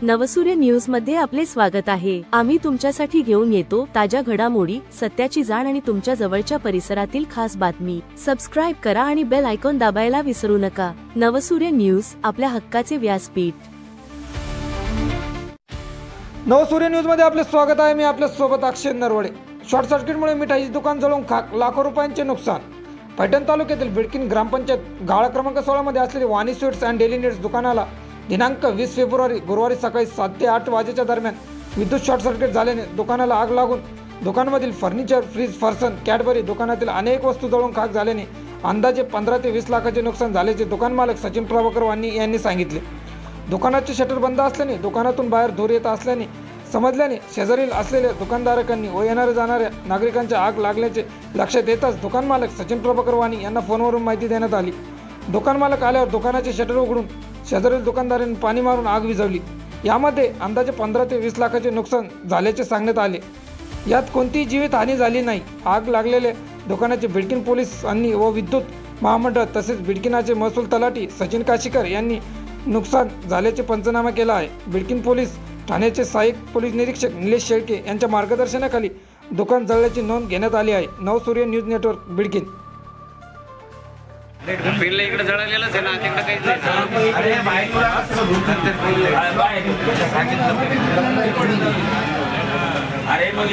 नवसूर्य news मध्ये आपले स्वागत आहे। आम्ही तुमच्यासाठी घेऊन येतो ताज्या घडामोडी, सत्याची जाण आणि तुमच्या जवळच्या परिसरातील खास बातमी। सबस्क्राइब करा आणि बेल आयकॉन दाबायला विसरू नका। नवसूर्य न्यूज, आपल्या हक्काचे व्यासपीठ। नवसूर्य न्यूज मध्ये आपले स्वागत आहे। मी आपल्या सोबत अक्षय नरवडे। शॉर्ट सर्किटमुळे मिठाईचे दुकान जळून खाक, लाखो रुपयांचे नुकसान। पैठण तालुक्यातील बिडकीन ग्रामपंचायत गाळा क्रमांक 16 मध्ये असलेले वाणी स्वीट्स अँड डेली नीड्स दुकानाला दिनांक 20 फेब्रुवारी गुरुवारी सकाळी 7 ते 8 वाजेच्या दरम्यान विद्युत शॉर्ट सर्किट झाल्याने दुकानाला आग लागून दुकानामधील फर्निचर, फ्रीज, फरसन, कॅडबरी दुकानातील अनेक वस्तू जळून खाक झाल्याने अंदाजे 15 ते 20 लाखाचे नुकसान झाल्याचे दुकान मालक सचिन प्रभाकर वाणी यांनी सांगितले। दुकानाचे शटर बंद असल्याने दुकानातून बाहेर धूर येत असल्याने समजल्याने शेजारील असलेल्या दुकानदारांनी व येणाऱ्या जाणाऱ्या नागरिकांच्या आग लागल्याचे लक्षात येताच दुकान मालक सचिन प्रभाकर वाणी यांना फोनवरून माहिती देण्यात आली। दुकान मालक आल्यावर दुकानाचे शटर उघडून शेजारील दुकानदारांनी पाणी मारून आग विझवली। यामध्ये अंदाजे 15 ते 20 लाखाचे नुकसान झाल्याचे सांगण्यात आले। यात कोणतीही जीवितहानी झाली नाही। आग लागलेल्या दुकानाचे बिडकीन पोलिसांनी व विद्युत महामंडळ तसेच बिडकीनाचे महसूल तलाठी सचिन काशीकर यांनी नुकसान झाल्याचे पंचनामा केला आहे। बिडकीन पोलीस ठाण्याचे सहाय्यक पोलीस निरीक्षक निलेश शेळके यांच्या मार्गदर्शनाखाली दुकान जळल्याची नोंद घेण्यात आली आहे। नवसूर्य न्यूज नेटवर्क बिडकीन। पिल्ले इकडे जळालेलंच आहे ना, तिकडे काहीच अरे मग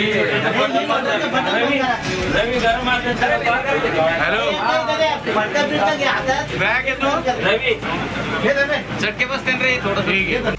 हॅलो बॅग येतो रवी चटके बसते रे थोडं।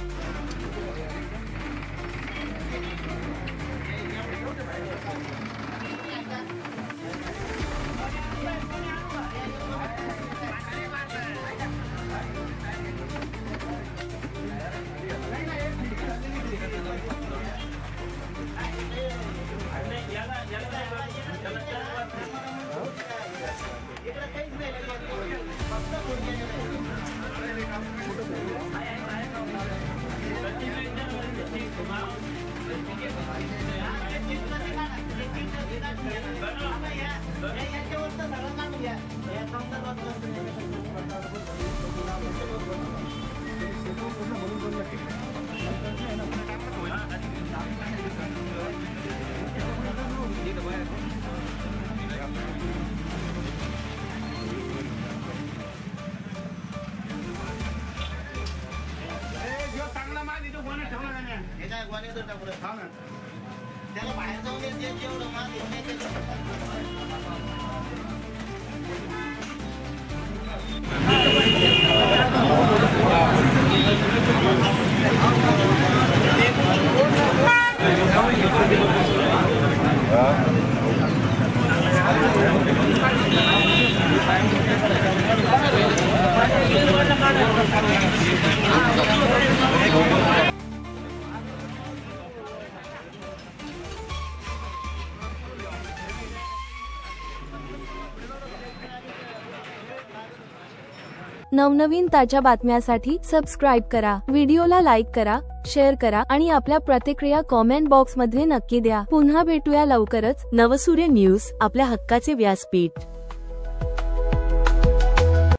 त्याला बाहेर जाऊन जेवढं माल नवनवीन ताज्या बातम्यांसाठी सबस्क्राइब करा, व्हिडिओला लाईक करा, शेअर करा आणि आपल्या प्रतिक्रिया कॉमेंट बॉक्स मध्ये नक्की द्या। पुन्हा भेटूया लवकरच। नवसूर्य न्यूज, आपल्या हक्काचे व्यासपीठ।